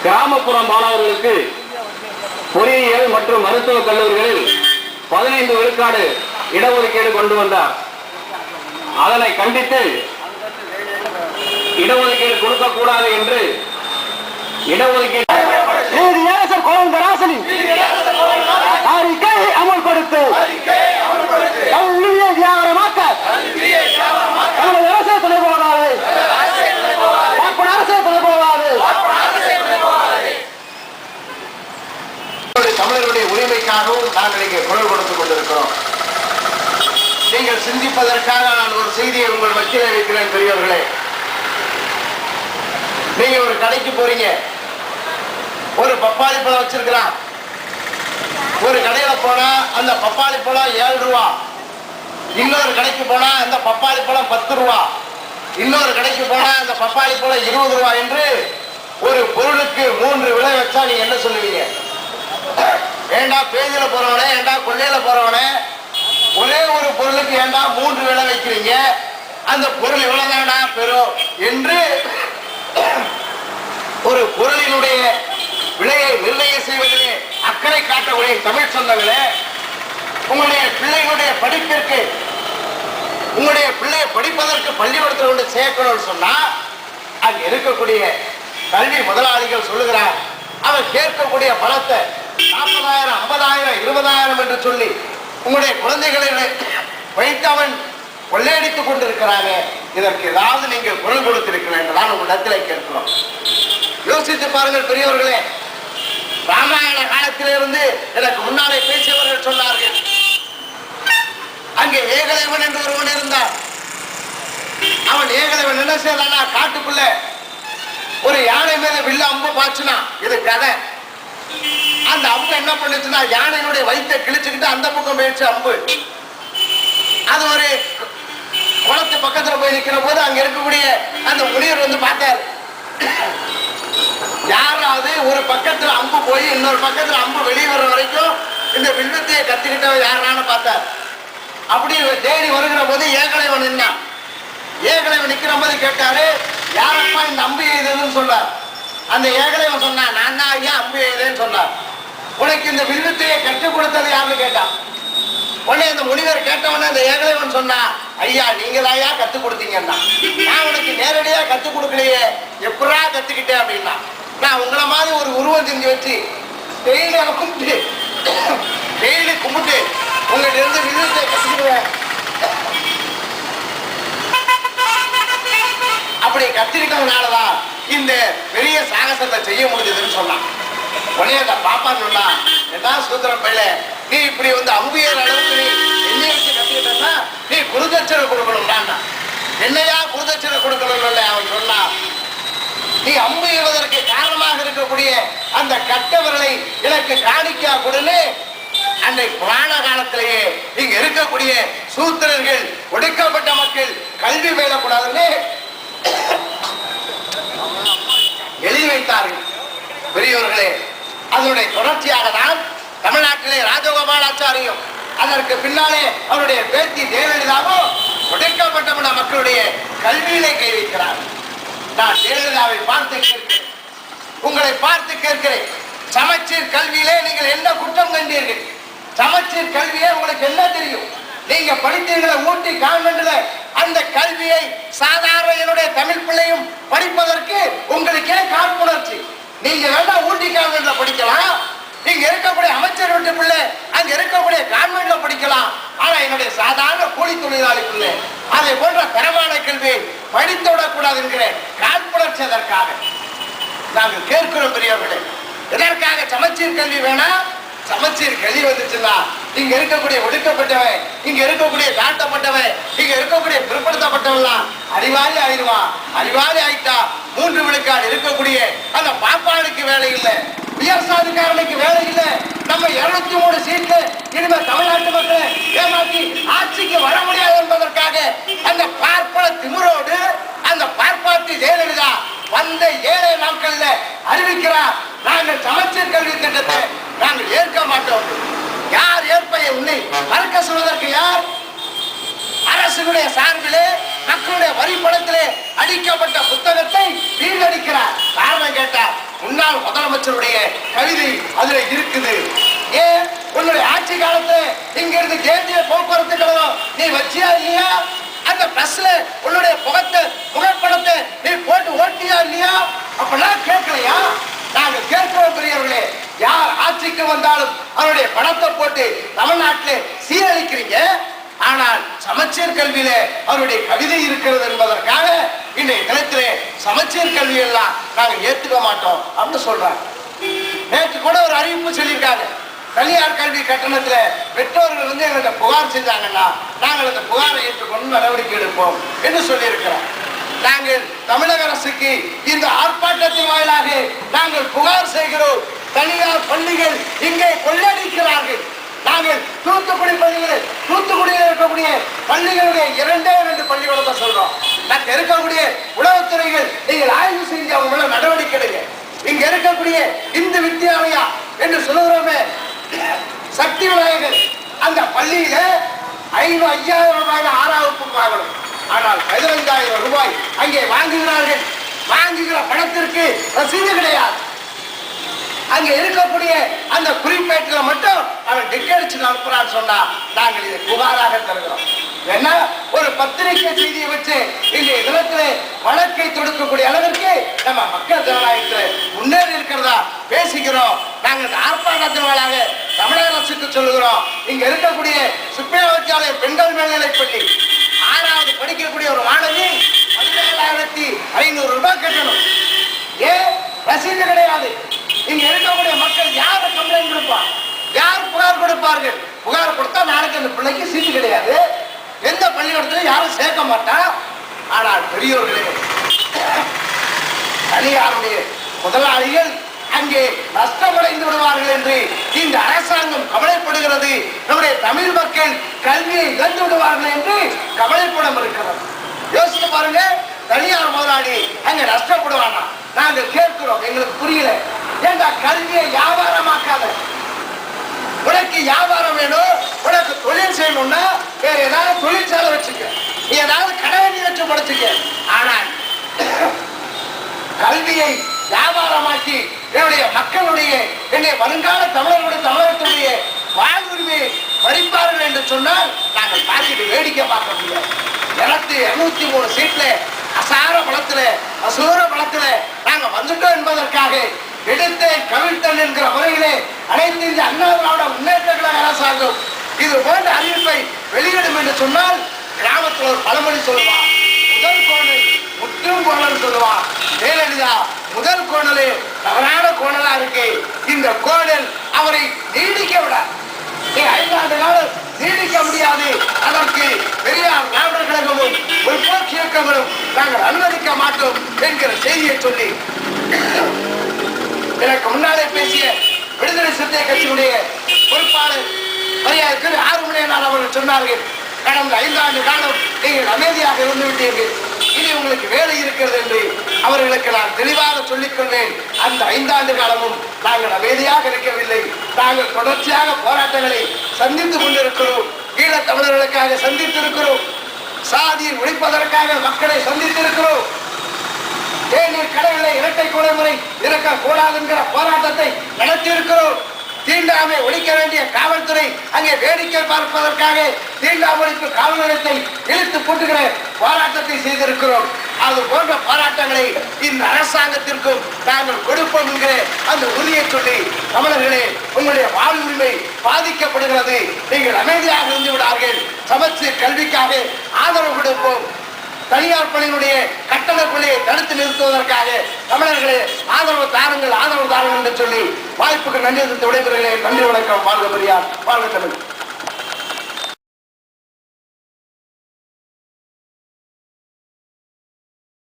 கிராமப்புற மாணவர்களுக்கு பொறியியல் மற்றும் மருத்துவக் கல்லூரிகளில் 15 விழுக்காடு இடஒதுக்கீடு கொண்டு வந்தார். அதனை கண்டித்து இடஒதுக்கீடு கொடுக்கக்கூடாது என்று இடஒதுக்கீடு அறிக்கை அமல்படுத்து, கல்வியை வியாபாரமாக்க அரசே துணை போகாது, அரசே துணை போகாது. தமிழர்களுடைய உரிமைக்காகவும் நாங்கள் இங்கே குரல் கொடுத்துக் கொண்டிருக்கிறோம். நீங்கள் சிந்திப்பதற்காக நான் ஒரு செய்தியை உங்கள் மத்தியிலே வைக்கிறேன். பெரியவர்களே, நீங்க ஒரு கடைக்கு போறீங்க, ஒரு பப்பாளி பழம் வச்சிருக்கிறான். ஒரு கடையில போனா அந்த பப்பாளி பழம் 7 ரூபா, இன்னொரு கடைக்கு போனா அந்த பப்பாளி பழம் 10 ரூபா, இன்னொரு கடைக்கு போனா அந்த பப்பாளி பழம் 20 ரூபா என்று ஒரு பொருளுக்கு 3 விலை வச்சா நீங்க என்ன சொல்லுவீங்க? ஏண்டா பேஜில போறவனே, ஏண்டா கொள்ளையில போறவனே, ஒரே ஒரு பொருளுக்கு ஏண்டா 3 விலை வைக்கிறீங்க, அந்த பொருள் எவ்வளவுதானா பெறும் என்று ஒரு பொருளினுடைய விலையை நிர்ணயம் செய்வதிலே அக்கறை காட்டக்கூடிய தமிழ் சொந்தங்களே, உங்களுடைய பிள்ளைகளுடைய படிப்பிற்கு, உங்களுடைய பிள்ளையை படிப்பதற்கு பள்ளிக்கூடத்தில் கொண்டு சேர்க்கணும்னு சொன்னா அங்க இருக்கக்கூடிய கல்வி முதலாளிகள் சொல்லுகிறார், அவர் கேட்கக்கூடிய பணத்தை 40,000, 50,000, 20,000 என்று சொல்லி உங்களுடைய குழந்தைகளை வைத்து அவன் கொள்ளையடித்துக் கொண்டிருக்கிறாங்க. இதற்கு ஏதாவது நீங்கள் குரல் கொடுத்திருக்கிறேன் என்று நான் உங்களிடத்தில் கேட்கிறோம். யோசித்து பாருங்கள் பெரியவர்களே. ராமாயண காலத்திலிருந்து எனக்கு முன்னாலே பேசியவர்கள் சொன்னார்கள், அங்கே ஏகலைவன் என்று ஒருவன் இருந்தான். அவன் ஏகலைவன் என்ன செய்யலானா, காட்டுக்குள்ள ஒரு யானை மேல வில்ல அம்பு பாய்ச்சினா, இது கதை. அந்த அம்பு என்ன பண்ணுச்சுன்னா யானையினுடைய வயிற்றை கிழிச்சுக்கிட்டு அந்த பக்கம் போயிடுச்சு அம்பு. அது ஒரு குளத்து பக்கத்துல போய் நிக்கிற போது அங்க இருக்கக்கூடிய அந்த முனிவர் வந்து பார்த்தார், யாராவது ஒரு பக்கத்துல அம்பு போய் இன்னொரு பக்கத்துல அம்பு வெளியே வர்ற வரைக்கும் இந்த வில்வத்தையை கத்துக்கிட்டவன் யாரான்னு பார்த்தார். அப்படி தேடி வருகிற போது ஏகலைவன் நின்னான். ஏகலைவன் நிக்கிற போது கேட்டாரு, யாரப்பா இந்த அம்பு எய்ததுன்னு சொன்னார். அந்த ஏகலைவன் சொன்னான், நான் தான் ஐயா அம்பு எய்தேன்னு சொன்னார். உனக்கு இந்த வில்வத்தையை கற்றுக் கொடுத்தது யாருன்னு கேட்டான். உடனே அந்த முனிவர் கேட்டவன அந்த ஏகலைவன் சொன்னா, ஐயா நீங்க தாயா கத்துக் கொடுத்தீங்கன்னா, நான் உனக்கு நேரடியா கத்துக் கொடுக்கலையே, எப்படா கத்துக்கிட்டேன் அப்படின்னா, நான் உங்களை மாதிரி ஒரு உருவம் செஞ்சு வச்சு டெய்லி கும்பிட்டு உங்கள்ட்ட இருந்து வில்வத்தை கத்துக்கிடுவேன். அப்படி கத்துக்கிட்டதுனாலதான் இந்த பெரிய சாகசத்தை செய்ய முடிஞ்சதுன்னு சொன்னான். உடனே அந்த பாப்பா சொன்னா, என்ன சூத்திரம் பையில, நீ இப்படி வந்து அம்பியர் அளவுக்கு நீ என்ன வச்சு கத்துக்கிட்டா நீ குருதட்சணை கொடுக்கணும்னா, என்னையா குருதட்சணை கொடுக்கணும் அவன் சொன்னான். நீ அம்பு எய்வதற்கு காரணமாக இருக்கக்கூடிய அந்த கட்ட விரலை எனக்கு காணிக்கா கொடுன்னு அன்னை புராண காலத்திலேயே இங்க இருக்கக்கூடிய சூத்திரர்கள், ஒடுக்கப்பட்ட மக்கள் கல்வி பயிலக்கூடாதுன்னு எழுதி வைத்தார்கள். பெரியவர்களே, அதனுடைய தொடர்ச்சியாக தான் தமிழ்நாட்டிலே ராஜகோபாலாச்சாரியும் அதற்கு பின்னாலே அவருடைய பேத்தி ஜெயலலிதாவும் ஒடுக்கப்பட்ட மக்களுடைய கல்வியிலே கை வைக்கிறார். நான் ஜெயலலிதாவை பார்த்து கேட்கிறேன், உங்களை பார்த்து கேட்கிறேன், சமச்சீர் கல்வியிலே நீங்கள் என்ன குற்றம் கண்டீர்கள்? சமச்சீர் கல்வியே உங்களுக்கு என்ன தெரியும்? நீங்க படித்தீர்கள ஊட்டி கான்வென்ட்ல அந்த கல்வியை சாதாரண என்னுடைய தமிழ் பிள்ளையும் படிப்பதற்கு உங்களுக்கு ஏன் காழ்ப்புணர்ச்சி? நீங்க வேணா ஊட்டி கான்வென்ட்ல படிக்கலாம், நீங்க இருக்கக்கூடிய அமைச்சர் வீட்டு பிள்ளை அங்க இருக்கக்கூடிய கான்வென்ட்ல படிக்கலாம். ஆனா என்னுடைய சாதாரண கூலி தொழிலாளி பிள்ளை அதை போன்ற தரமான கல்வியை படித்து விடக்கூடாது என்கிற காழ்ப்புணர்ச்சி அதற்காக நாங்கள் கேட்கிறோம். பெரியவர்களே, எதற்காக சமச்சீர் கல்வி வேணாம்? சமச்சீர் கல்வி வந்துச்சுன்னா இங்க இருக்கக்கூடிய ஒடுக்கப்பட்டவன், இங்க இருக்கக்கூடிய தாழ்த்தப்பட்டவன், இங்க இருக்கக்கூடிய பிற்படுத்தப்பட்டவன் அறிவாளி ஆயிடுவான். அறிவாளி ஆயிட்டா 3 விழுக்காடு இருக்கக்கூடிய அந்த பாப்பானுக்கு வேலை இல்லை, உயர் சாதிக்காரனுக்கு வேலை இல்லை. நம்ம 203 சீட்ல இனிமே தமிழ்நாட்டு மக்களை ஏமாற்றி ஆட்சிக்கு வர முடியாது என்பதற்காக அந்த பார்ப்பன திமிரோடு அந்த பார்ப்பாத்தி ஜெயலலிதா வந்த 7 நாட்கள்ல அறிவிக்கிறார், நாங்கள் சமச்சீர் கல்வி திட்டத்தை நாங்கள் ஏற்க மாட்டோம். யார் ஏற்பைய உன்னை மறுக்க சொல்வதற்கு யார்? அரசுடைய சார்பிலே மக்களுடைய வரி பணத்திலே அடிக்கப்பட்ட புத்தகத்தை வீணடிக்கிறார். காரணம் கேட்டார், முன்னாள் முதலமைச்சருடைய கவிதை அதுல இருக்குது. ஏன் உன்னுடைய ஆட்சி காலத்துல இங்க இருந்து தேசிய போக்குவரத்து கழகம் நீ வச்சியா இல்லையா? அந்த பஸ்ல உன்னுடைய புகைப்படத்தை நீ போட்டு ஓட்டியா இல்லையா? அப்பெல்லாம் கேட்கலையா? நாங்க கேட்கிறோம் பெரியவர்களே. யார் ஆட்சிக்கு வந்தாலும் அவருடைய படத்தை போட்டு தமிழ்நாட்டில் சீரழிக்கிறீங்க. ஆனால் சமச்சீர் கல்வியில அவருடைய கவிதை இருக்கிறது என்பதற்காக இன்றைய தினத்திலே சமச்சீர் கல்வி எல்லாம் நாங்க ஏத்துக்க மாட்டோம் அப்படின்னு சொல்றாங்க. நேற்று கூட ஒரு அறிவிப்பு சொல்லியிருக்காங்க. தனியார் கல்வி கட்டணத்துல பெற்றோர்கள் வந்து எங்களை புகார் செஞ்சாங்கன்னா நாங்கள் அந்த புகாரை ஏற்றுக்கொண்டு நடவடிக்கை எடுப்போம் என்று சொல்லியிருக்கிறோம். நாங்கள் தமிழக அரசுக்கு இந்த ஆர்ப்பாட்டத்தின் வாயிலாக நாங்கள் புகார் செய்கிறோம். தனியார் பள்ளிகள் இங்கே கொள்ளடிக்கிறார்கள். நாங்கள் தூத்துக்குடியில் இருக்கக்கூடிய பள்ளிகளுடைய 2 பள்ளிகளை சொல்றோம். நாங்கள் இருக்கக்கூடிய உளவுத்துறைகள் நீங்கள் ஆய்வு செஞ்சு அவங்க மேல நடவடிக்கை எடுங்க. இங்க இருக்கக்கூடிய இந்து வித்யாலயா என்று சொல்லுகிறோமே சக்தி விநாயகர், அந்த பள்ளியில 5000 ரூபாய் 6ஆம் வகுப்பு வாங்கணும். ஆனால் 15000 ரூபாய் அங்கே வாங்குகிறார்கள். வாங்குகிற பணத்திற்கு ரசீது கிடையாது. அங்க இருக்கக்கூடிய அந்த குறிப்பேட்டில் மட்டும் அவன் டிக்கெடிச்சு அனுப்புறான்னு சொன்னா நாங்கள் இதை புகாராக தருகிறோம். ஏன்னா ஒரு பத்திரிகை செய்தியை வச்சு இன்றைய தினத்திலே வழக்கை தொடுக்கக்கூடிய அளவிற்கு நம்ம மக்கள் ஜனநாயகத்தில் முன்னேறி இருக்கிறதா பேசிக்கிறோம். நாங்கள் ஆர்ப்பாட்டத்தின் வாயிலாக தமிழக அரசுக்கு சொல்லுகிறோம். இங்க இருக்கக்கூடிய சுப்பிரமணிய பெண்கள் மேல்நிலைப் பள்ளி 6வது படிக்கக்கூடிய ஒரு மாணவி 17,500 ரூபாய் கட்டணும். ஏன் ரசீது கிடையாது? இங்க இருக்கக்கூடிய மக்கள் யார கம்ப்ளைண்ட் கொடுப்பார்? யார் புகார் கொடுப்பார்கள்? புகார் கொடுத்தா நாளைக்கு அந்த பிள்ளைக்கு சீட்டு கிடையாது. எந்த பள்ளிக்கூடத்திலும் யாரும் சேர்க்க மாட்டா. ஆனால் பெரியோர்களே, தனியாருடைய முதலாளிகள் அங்கே நஷ்டமடைந்து விடுவார்கள் என்று இந்த அரசாங்கம் கவலைப்படுகிறது. நம்முடைய தமிழ் மக்கள் கல்வியை இழந்து விடுவார்கள் என்று கவலைப்படம் இருக்கிறது. யோசித்து பாருங்க, தனியார் முதலாளி அங்க நஷ்டப்படுவானா? நாங்கள் கேட்கிறோம், எங்களுக்கு புரியல. ஏண்டா கல்வியை வியாபாரமாக்காத. உனக்கு வியாபாரம் வேணும், உனக்கு தொழில் செய்யணும்னா வேற ஏதாவது தொழிற்சாலை வச்சுக்க, ஏதாவது கடை வச்சு படிச்சுக்க. ஆனால் கல்வியை வியாபாரமாக்கி என்னுடைய மக்களுடைய என்னுடைய வருங்கால தமிழர்களுடைய தமிழகத்துடைய வாழ்வுரிமையை பறிப்பார்கள் என்று சொன்னால் நாங்கள் பார்த்துட்டு வேடிக்கை பார்க்க முடியாது. 203 சீட்ல அசார பலத்துல அசூர பலத்துல நாங்க வந்துட்டோம் என்பதற்காக எடுத்தேன் கவிழ்த்தன் என்கிற முறையிலே அனைத்து இந்திய அண்ணா திராவிட முன்னேற்ற கழக அரசாங்கம் இது போன்ற அறிவிப்பை வெளியிடும் என்று சொன்னால் கிராமத்தில் ஒரு பழமொழி சொல்லுவான், முதல் கோணல் முற்றும் கோணல் சொல்லுவான். ஜெயலலிதா முதல் கோணலே தவறான கோணலா இருக்கு. இந்த கோணல் அவரை நீடிக்க விட 5 ஆண்டு காலம் நீடிக்க முடியாது. அதற்கு பெரியார் திராவிடர் கழகமும் முற்போக்கு இயக்கங்களும் நாங்கள் அனுமதிக்க மாட்டோம் என்கிற செய்தியை சொல்லி எனக்கு முன்னாலே பேசிய விடுதலை சிறுத்தை கட்சியுடைய பொறுப்பாளர் மரியாதைக்கு 6 மணி நேரம் அவர்கள் சொன்னார்கள், கடந்த 5 ஆண்டு காலம் நீங்கள் அமைதியாக இருந்து விட்டீர்கள், இனி உங்களுக்கு வேலை இருக்கிறது என்று அவர்களுக்கு நான் தெளிவாக சொல்லிக் கொண்டேன். அந்த 5 ஆண்டு காலமும் நாங்கள் அமைதியாக இருக்கவில்லை. நாங்கள் தொடர்ச்சியாக போராட்டங்களை சந்தித்துக் கொண்டிருக்கிறோம். ஈழத் தமிழர்களுக்காக சந்தித்திருக்கிறோம். சாதியை ஒழிப்பதற்காக மக்களை சந்தித்திருக்கிறோம். தேநீர் கடைகளை இரட்டை கொலைமுறை இருக்கக்கூடாது என்கிற போராட்டத்தை நடத்தியிருக்கிறோம். தீண்டாமை ஒழிக்க வேண்டிய காவல்துறை அங்கே வேடிக்கை பார்ப்பதற்காக தீண்டாமை ஒழிப்பு காவல் நிலையத்தை இழுத்து போட்டுகிற போராட்டத்தை செய்திருக்கிறோம். அது போன்ற போராட்டங்களை இந்த அரசாங்கத்திற்கும் நாங்கள் கொடுப்போம் என்கிற அந்த உறுதியை சொல்லி, தமிழர்களே உங்களுடைய வாழ்வுரிமை பாதிக்கப்படுகிறது, நீங்கள் அமைதியாக இருந்து விடார்கள், சமச்சீர் கல்விக்காக ஆதரவு கொடுப்போம், தனியார் பள்ளியினுடைய கட்டண கொள்ளையை தடுத்து நிறுத்துவதற்காக தமிழர்களே ஆதரவு தாருங்கள் என்று சொல்லி வாய்ப்புக்கு நன்றி விடைபெறுகிறேன். நன்றி, வணக்கம். வாழ்க பெரியார், வாழ்க தமிழ்.